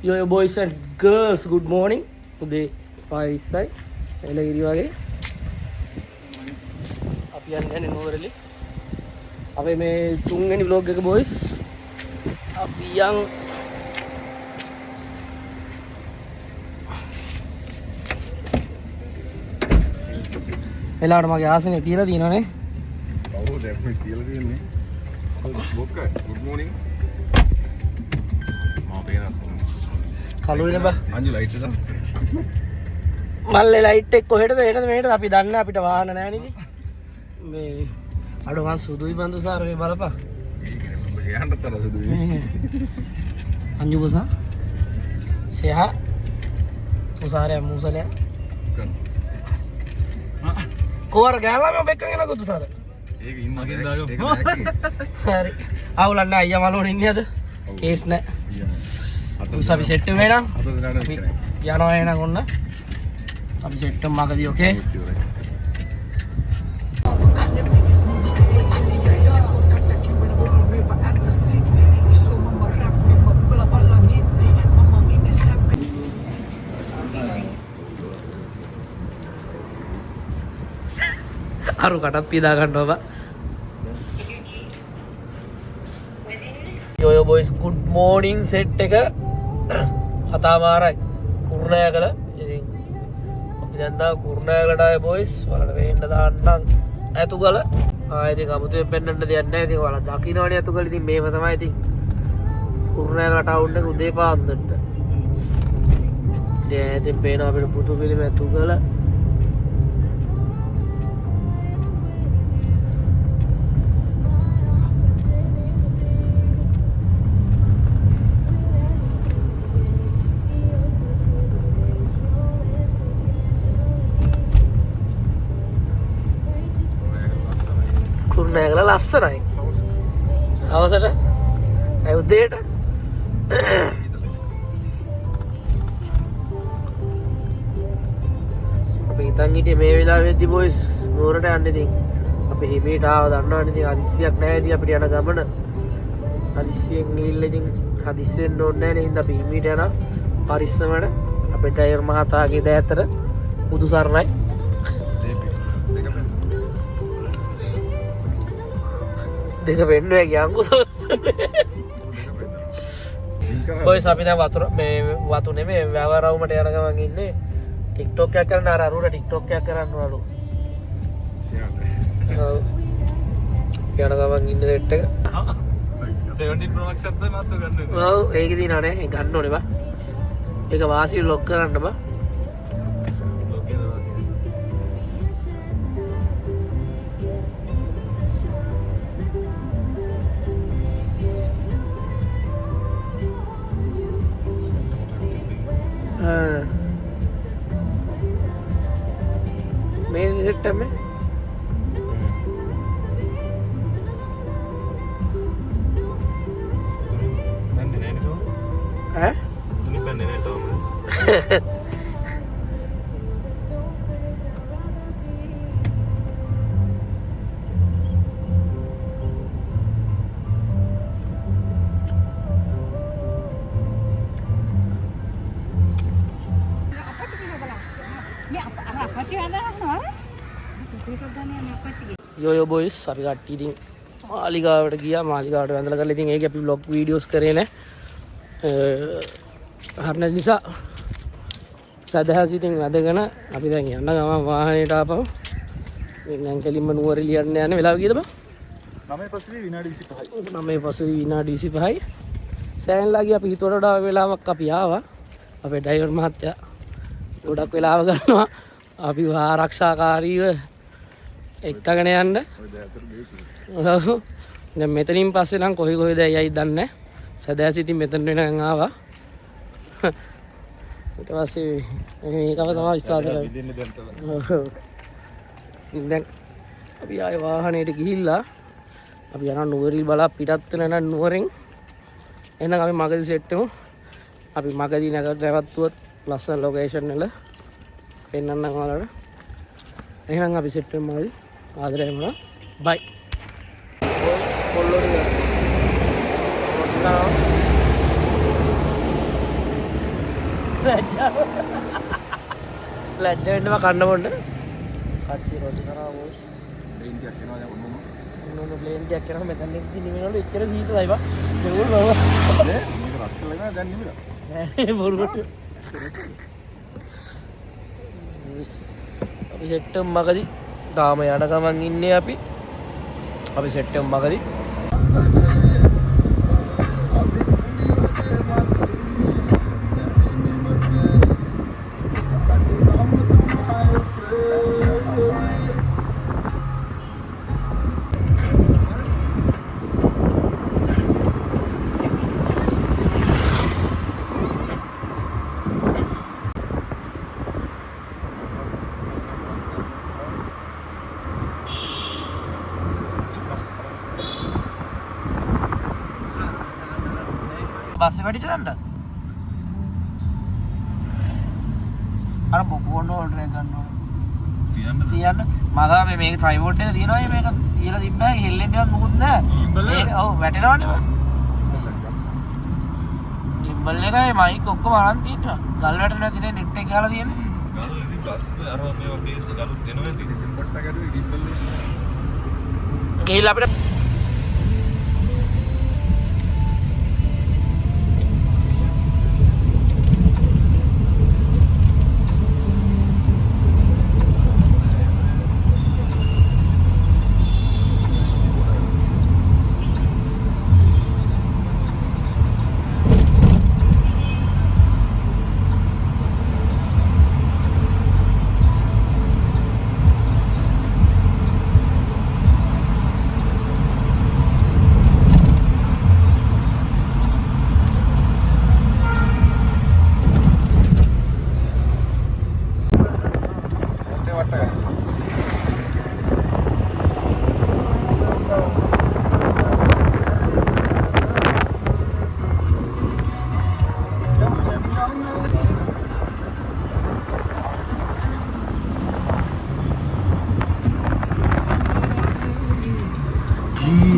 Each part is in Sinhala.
Yo boys and girls, good morning. Today 5:20 එළගිරි වගේ අපි යන්නේ නුවරඑළිය. අපේ මේ තුන්වෙනි vlog එක boys. අපි යන් එලාට මගේ ආසනේ තියලා තියෙනවනේ. ඔව් දැන් මේ තියලා තියෙන්නේ. බොක්ක good morning. කළු වෙන බා අංජු ලයිට් එක මල්ලේ ලයිට් එක කොහෙටද එහෙටද මෙහෙටද අපි දන්නේ අපිට වාහන නැහැ නේද මේ අඩ මං සුදුයි බඳු සාර මේ බලපන් මේක යන්නතර සුදුයි අංජු බසා සෙහා උසාරය මුසලයා කොවර ගෑලා මම බෙක්කගෙන යනකොත් සාර ඒක ඉන්නගේ ඒක හරි අවුලක් නැහැ අයියා මලෝන ඉන්නේ අද කේස් නැහැ අපි සෙට් වෙනා අපි යනවා එනං ඔන්න අපි සෙට් එක මගදී ඕකේ අරු කටත් පීදා ගන්නවා බා යෝ බොයිස් good morning set එක හතාමාරයි කුරුණෑගල ඉතින් අපි දැන් තා කුරුණෑගලට ආයේ බොයිස් වලට වෙන්න දාන්නම් ඇතුගල ඉතින් අමුතුවෙන් පෙන්වන්න දෙයක් නැහැ ඉතින් ඔයාලා දකින්නවනේ ඇතුගල ඉතින් මේව තමයි ඉතින් කුරුණෑගල ටවුන් එක උදේ පාන්දරට ඉතින් පේනවා අපිට පුතු පිළිම ඇතුගල කුරුණෑගල ලස්සනයි. අවසට අය උදේට අපි හිතන් හිටියේ මේ වෙලාවෙදී බොයිස් නුවරට යන්න ඉතින් අපි හිමීට ආව දන්නවනේ ඉතින් හදිස්සියක් නැහැ ඉතින් අපිට යන ගමන හදිස්සියෙන් ගිහිල්ලා ඉතින් හදිස්සි වෙන්න ඕනේ නැහැ නේ ඉතින් අපි හිමීට යනවා පරිස්සමට අපේ ඩ්‍රයිවර් මහතාගේ දෑතට බුදු සරණයි දෙක වෙන්න කියන්කෝ බොයිස් අපි දැන් වතුර මේ වතු නෙමෙයි වැවරවුමට යන ගමන් ඉන්නේ TikTok එකක් කරන අර අරුර TikTok එකක් කරන්නවලු ඔව් යන ගමන් ඉන්න සෙට් එක 17 Pro Max එකක්ද මාත් ගන්න ඔව් ඒකේ දිනව නේ ඒක ගන්න ඕනේ බා ඒක වාසිය ලොක් කරන්න බා මේ සෙට් එක ඈ තුනි බන්නේ නේ තෝ යෝ බොයිස් අපි කට්ටිය ඉතින් මාලිගාවට ගියා මාලිගාවට වැඳලා කරලා ඉතින් ඒක අපි vlog videos කරේ නෑ හරින නිසා සදහස් ඉතින් අදගෙන අපි දැන් යන්න ගමන් වාහනේට ආපහු දැන් කෙලින්ම නුවරඑළිය යන්න යන වෙලාව කීයද බං 9:25 විනාඩි 25 9:25 විනාඩි 25යි සෑහෙනලා ගියා අපි හිතුවට වඩා වෙලාවක් අපි ආවා අපේ ඩ්‍රයිවර් මහත්තයා ගොඩක් වෙලාව ගන්නවා අපි ආරක්ෂාකාරීව එක්කගෙන යන්න දැන් මෙතනින් පස්සේ නම් කොහේ කොහෙද යයි දන්නේ නැහැ සදෑස් ඉතින් මෙතන වෙනකන් ආවා ඊට පස්සේ මේකම තමයි ස්ථාපිත කරන්නේ දැන් අපි ආයේ වාහනේට ගිහිල්ලා අපි යනවා නුවරඑළිය බලා පිටත් වෙන නම් නුවරෙන් එහෙනම් අපි මගදී සෙට් වෙමු අපි මගදී නැවතුවත් ලස්සන ලොකේෂන් වල පෙන්නන්නම් ඔයාලට එහෙනම් අපි සෙට් වෙමු මගදී ආදරේ වුණා බයි බොස් කොල්ලෝඩි ලැජ්ජ වෙන්නවා කන්න බොන්න. කට්ටිය රොටි කරා බොස්. ප්ලේන් එකක් එනවා දැන් ඔන්න ඔන්න ප්ලේන් එකක් යනවා මෙතන ඉඳි නිවෙනවලු එච්චර සීතලයි බා. ඒක බව. මේක රත් කරලා දැන් නිවිලා. නෑ බොරුවට. අපි සෙට්ටම් මගදී තාම යන ගමන් ඉන්නේ අපි. අපි සෙට්ටම් මගදී බස් එක වැඩිට ගන්නද? අර බොකෝන ඕල්ඩර් එක ගන්න ඕනේ. තියන්න. මගා මේක ට්‍රයිපෝඩ් එක තියෙනවා මේක තියලා තිබ්බා හෙල්ලෙන්නවත් මොකුත් නැහැ. ඒක ඔව් වැටෙනවනේ. ඉම්බල් එකයි මයික් ඔක්කොම අරන් තියෙනවා. ගල් වැටෙනවා තියෙන්නේ නෙට් එක ගහලා තියෙන්නේ. ගල් ඉතින් බස් අර මේවා කේස් ගලුත් දෙනවා ඉතින් ඉම්බල්ට ගැටුවේ ඉම්බල් එක. ගිහිල්ලා අපිට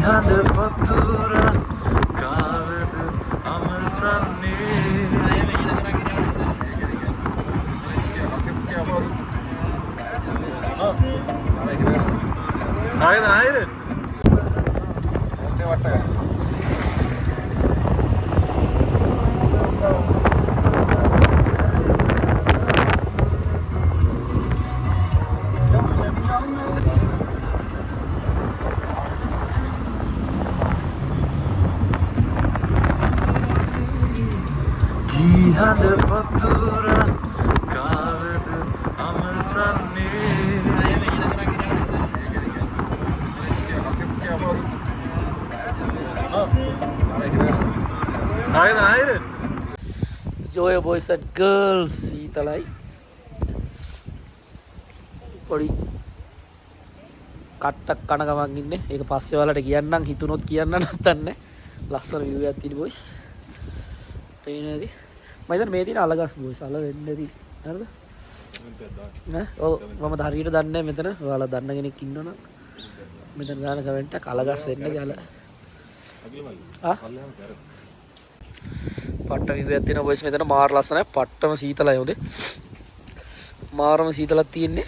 හඳ පතුර කාවද අමතන්නේ ආයෙත් ආයෙත් හඳ පතුර කාවද අමතන්නේ ආයෙත් ආයෙත් Joy boys and girls සීතලයි පොඩි කට්ටක් කන ගමන් ඉන්නේ. ඒක පස්සේ ඔයාලට කියන්නම් හිතුනොත් කියන්න නැත්තන්නේ. ලස්සන view එකක් තියෙන boys. පේනේද? මම හිතන්නේ මේ තියෙන අලගස් boys අල වෙන්නේ නැති. හරිද? නෑ ඔව් මම හරියට දන්නේ නැහැ මෙතන. ඔයාලා දන්න කෙනෙක් ඉන්නවනම් මෙතන දාන කමෙන්ට් එක අලගස් වෙන්නේ කියලා. පට්ට view එකක් තියෙනවා boys මෙතන මාර ලස්සනයි. පට්ටම සීතලයි උදේ. මාරම සීතලක් තියෙන්නේ.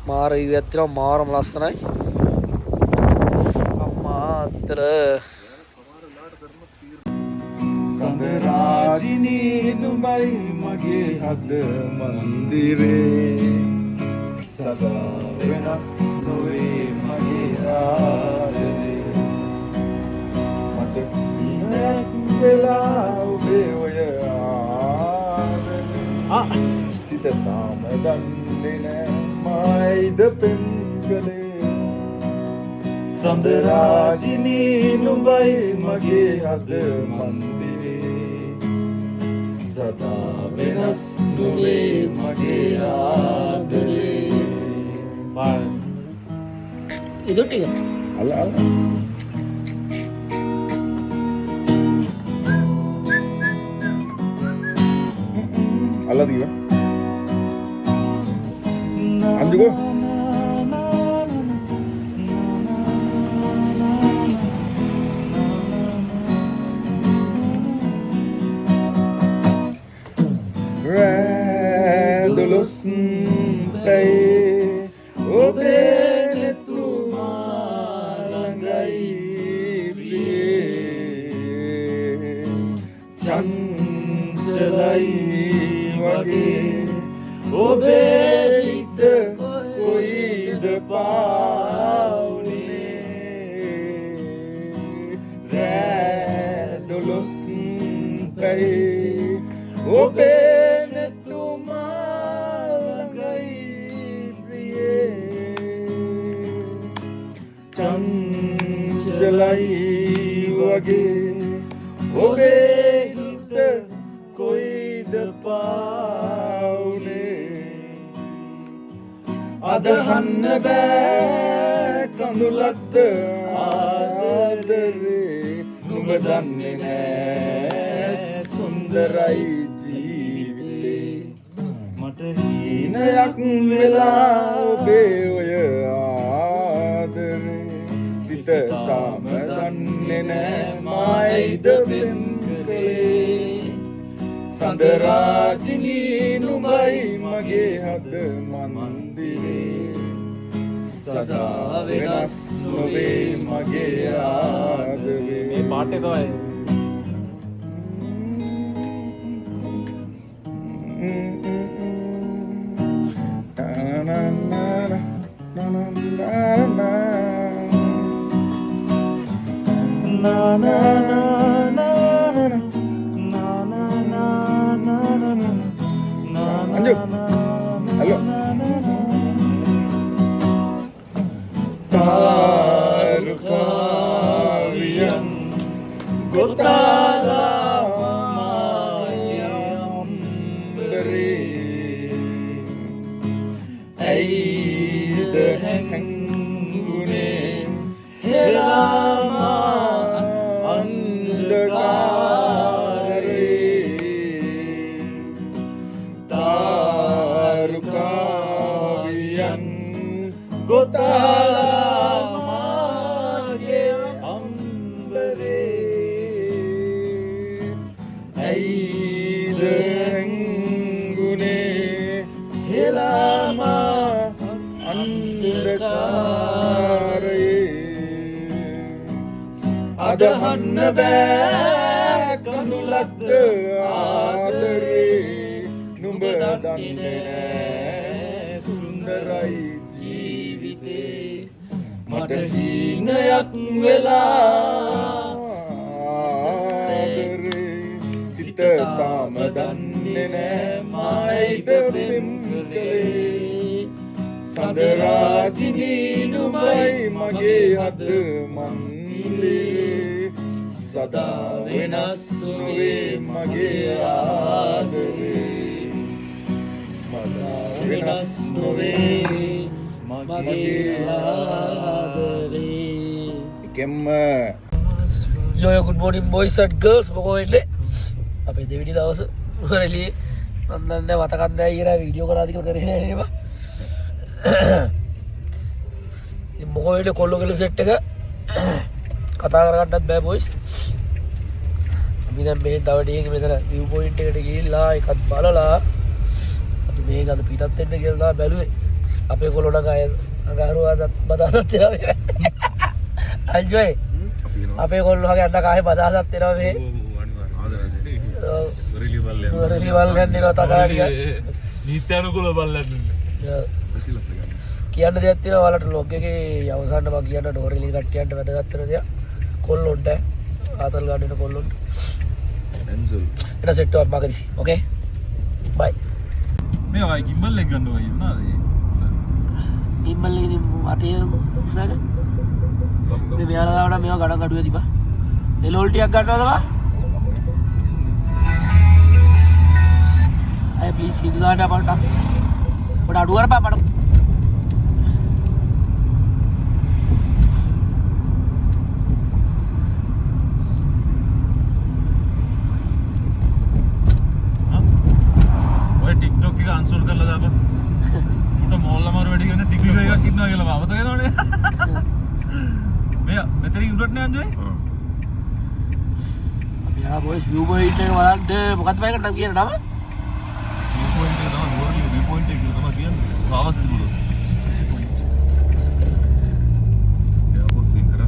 මාර view එකක් තියෙනවා මාරම ලස්සනයි. අම්මා සීතල සඳරාජිනී නුඹයි මගේ හද මන්දිරේ සදා වෙනස් නොවේ මගේ ආදරේ මට ඉහක් වෙලා ඔබේ ඔය ආදරේ සිත තාම දන්නේ නෑ මයිද පෙම් කළේ සඳරාජිනී නුඹයි මගේ හද මන්දිරේ සදා වෙනස් නොවේ මගේ ආදරේ itu tiga අල්ල අල්ල අල්ල දීවා අන්දිකෝ රැදොලොස් පැයේ ඔබේ නෙතුමා ළඟයි ප්‍රියේ චංචලයි වගේ ඔබේ හිත කොයිද පාවුනේ රැදොලොස් පැයේ ඔබේ නෙතුමා ළඟයි ප්‍රියේ චංචලයි වගේ ඔබේ හිත කොයිද පාවුනේ අදහන්න බෑ කඳුලක්ද ආදරේ නුඹ දන්නේ නෑ සුන්දරයි ජීවිතේ මට හීනයක් වෙලා ඔබේ ඔය ආදරේ සිත තාම දන්නේ නෑ මායිද පෙම් කළේ සඳරාජිනී නුඹයි මගේ හද මන්දිරේ සදා වෙනස් නොවේ මගේ ආදරේ මේ පාටේ තමයි Tarukaviyan Gotala Mayambare Aida Hangune Helama Andakare Tarukaviyan Gotala අදහන්න බෑ කඳුලක්ද ආදරේ නුඹ දන්නේ නෑ සුන්දරයි ජීවිතේ මට හීනයක් වෙලා ආදරේ සිත තාම දන්නේ නෑ මායිද පෙම් කළේ සඳරාජිනී නුඹයි මගේ හද මන්දිරේ සදා වෙනස් නොවේ මගේ ආදරේ මදා වෙනස් නොවේ මගේ ආදරේ එකෙන්ම Yo, good morning boys and girls. මොකෝ වෙන්නේ? අපේ දෙවිනි දවස රෙලි මන් දන්නේ මතකක් නැහැ ඊරා වීඩියෝ කරලා තිකල කරේ නෑ නේද? ඉතින් මොකෝ වෙන්නේ කොල්ලෝ කෙල සෙට් එක කතා කරගන්නත් බෑ boys. අපි දැන් මේ දවඩියේ මෙතන view point එකට ගිහිල්ලා එකත් බලලා අපි මේක අද පිටත් වෙන්න කියලා බැලුවේ. අපේ කොල්ලෝ නගාය අගාරුවාදත් බදාදත් එනවා. අන්ජොයි අපේ කොල්ලෝගේ අන්න කාහේ බදාදත් එනවා මේ. රෙලි බල්ලන් එනවා තකාරිය. නීත්‍යානුකූල බල්ලන්. කියන්න දෙයක් තියෙනවා ඔයාලට ලොග් එකේ අවසාන මම කියන්න ඩෝරෙලි කට්ටියන්ට වැදගත් වෙන දෙයක්. කොල්ලොන්ට ආතල් ගන්න කොල්ලොන්ට. එන්සල්. එන සෙට් එකක් මගදී. ඕකේ. බයි. මේ වයි ගිම්බල් එක ගන්න වයි උනාද? ගිම්බල් එකේ අතේ උසාද? මේ මෙයාලා දාවන මේවා ගණන් අඩුවේ දීපා. එලෝල් ටිකක් ගන්නවද බා? අය ප්ලීස් ඉඳ ගන්න අපට. පොඩ අඩු කරපන් මට. TikTok එක අන්සර් කරලා දාපන්. උන්ට මොල්ලා මාරු වැඩි ගන්න TikTok එකක් ඉන්නවා කියලා මම තේරෙනවනේ. මෙයා මෙතනින් උඩට නේ අන්ජෝයි. අපි ආ බොයිස් view point එක බලන්න මොකක්ද මේකට කියන නම? Flowers තිබුණා. එයාපෝට් සීන් කරා.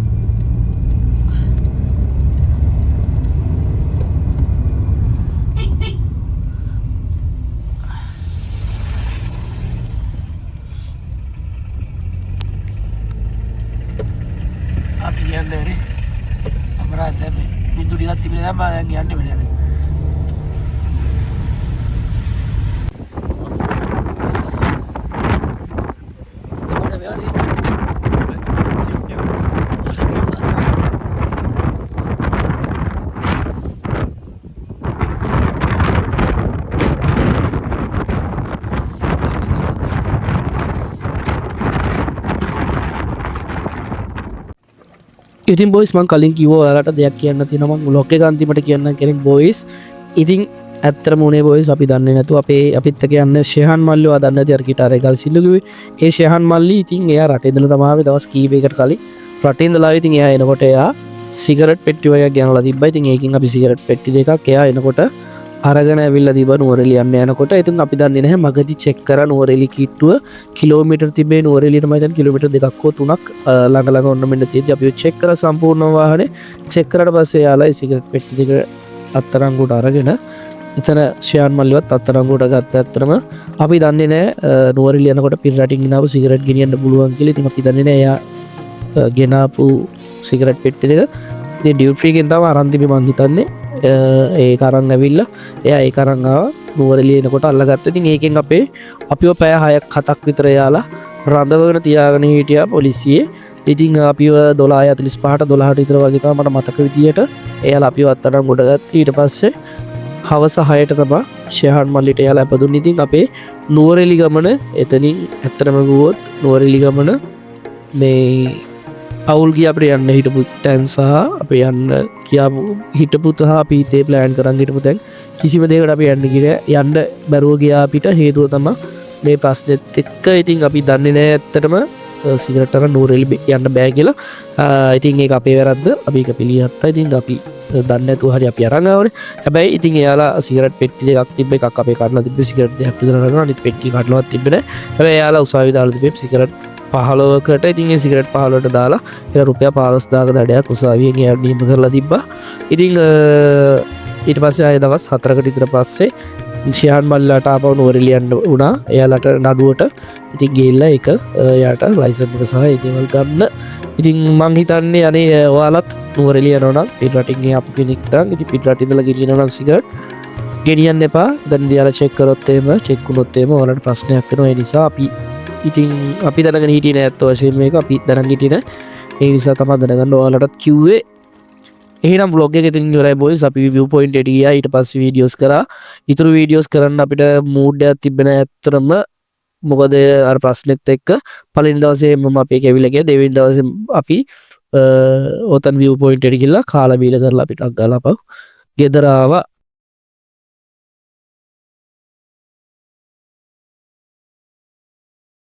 අපි යන්නේ නේ. අපරාධ බින්දු ටිකක් තිබිලා තමයි මම යන්නේ වෙන්නේ. ඉතින් බොයිස් මං කලින් කිව්වා ඔයාලට දෙයක් කියන්න තියෙනවා මං ව්ලොග් එක අන්තිමට කියන්න කෙනෙක් බොයිස් ඉතින් ඇත්තටම උනේ බොයිස් අපි දන්නේ නැතුව අපිත් එක්ක යන්නේ ෂෙහන් මල්ලිව දන්නේ නැති අර ගිටාර් එක ගල් සිල්ලු කිව්වේ ඒ ෂෙහන් මල්ලි ඉතින් එයා රටේ ඉඳලා තමයි දවස් කීපයකට කලින් රටේ ඉඳලා ඉතින් එයා එනකොට එයා සිගරට් පෙට්ටි වගේ ගෙනලා තිබ්බා ඉතින් ඒකෙන් අපි සිගරට් පෙට්ටි දෙකක් එයා එනකොට අරගෙන ඇවිල්ලා තිබ්බා නුවරඑළිය යන්න යනකොට ඉතින් අපි දන්නේ නැහැ මගදී චෙක් කරා නුවරඑළිය කිට්ටුව කිලෝමීටර් තිබේ නුවරඑළියට මම හිතන්නේ කිලෝමීටර් දෙකක් හෝ තුනක් ළඟ ළඟ ඔන්න මෙන්න තියෙද්දි අපි චෙක් කරා සම්පූර්ණ වාහනේ චෙක් කරාට පස්සේ යාලා සිගරට් පෙට්ටි දෙක අත්තරංගුවට අරගෙන එතන ෂියාන් මල්ලිවත් අත්තරංගුවට ගත්ත ඇත්තටම අපි දන්නේ නැහැ නුවරඑළිය යනකොට පිර රටින් ගෙනාවු සිගරට් ගෙනියන්න පුළුවන් කියලා ඉතින් අපි දන්නේ නැහැ එයා ගෙනාපු සිගරට් පෙට්ටි දෙක ඉතින් ඩියුටි ෆ්‍රී එකෙන් තමයි අරන් තිබි මං හිතන්නේ ඒ කරන් ඇවිල්ලා එයා ඒ කරන් ආව නුවරඑළිය එනකොට අල්ලගත්ත. ඉතින් ඒකෙන් අපිව පැය 6ක් 7ක් විතර යාලා රඳවගෙන තියාගෙන හිටියා පොලිසියේ. ඉතින් අපිව 12:45ට 12ට විතර වගේ තමයි මට මතක විදියට එයාලා අපිව අත්අඩංගුවට ගත්තා. ඊට පස්සේ හවස 6ට තමයි ෂෙහන් මල්ලිට එයාලා අපදුන්නේ. ඉතින් අපේ නුවරඑළිය ගමන එතනින් ඇත්තටම ගියොත් නුවරඑළිය ගමන මේ අවුල් ගිය අපිට යන්න හිටපු තැන් සහ අපි යන්න කියාපු හිටපු තහ අපි හිතේ ප්ලෑන් කරන් හිටපු තැන් කිසිම දෙයකට අපි යන්න බැරුව ගියා අපිට හේතුව තමයි මේ ප්‍රශ්නෙත් එක්ක ඉතින් අපි දන්නේ නැහැ ඇත්තටම සිගරට් අරන් නුවරඑළිය යන්න බෑ කියලා. ඉතින් ඒක අපේ වැරද්ද. අපි ඒක පිළිගත්තා. ඉතින් අපි දන්නේ නැතුව හරි අපි අරන් ආවනේ. හැබැයි ඉතින් එයාලා සිගරට් පෙට්ටි දෙකක් තිබ්බ එකක් අපේ කඩලා තිබ්බ සිගරට් දෙකක් විතර අරගෙන අනිත් පෙට්ටි කඩලවත් තිබ්බේ නැහැ. හැබැයි එයාලා උසාවි දාලා තිබ්බේ සිගරට් 15කට ඉතින් ඒ සිගරට් 15ට දාලා ඒක රුපියල් 15000ක දඩයක් උසාවියෙන් එයාට නියම කරලා තිබ්බා. ඉතින් ඊට පස්සේ ආය දවස් 4කට විතර පස්සේ ෂියාන් මල්ලාට ආපහු නුවරඑළිය යන්න වුණා. එයාලට නඩුවට ඉතින් ගිහිල්ලා ඒක එයාට ලයිසන් එක සහ ඒ දේවල් ගන්න. ඉතින් මං හිතන්නේ අනේ ඔයාලත් නුවරඑළිය යනවා නම් පිට රටින් ආපු කෙනෙක් නම් ඉතින් පිට රටින් ඉඳලා ගෙනියනවා නම් සිගරට් ගෙනියන්න එපා. දැන් දිහාලා චෙක් කරොත් එහෙම චෙක් වුණොත් එහෙම ඔයාලට ප්‍රශ්නයක් වෙනවා. ඒ නිසා අපි දැනගෙන හිටියේ නෑ අත් වශයෙන් මේක අපි දැනගෙන හිටියේ නෑ. ඒ නිසා තමයි දැනගන්න ඔයාලටත් කිව්වේ. එහෙනම් vlog එක ඉතින් ඉවරයි boys. අපි view point එකට ගියා. ඊට පස්සේ වීඩියෝස් කරා. ඊටු වීඩියෝස් කරන්න අපිට mood එකක් තිබ්බේ නෑ ඇත්තටම. මොකද අර ප්‍රශ්නෙත් එක්ක පළවෙනි දවසේ මම අපි ඒක ඇවිල්ලා ගියා. දෙවෙනි දවසේ අපි ඔතන view point එකට ගිහලා කාලා බීලා කරලා අපිට අග්ගලා අපව ගෙදර ආවා.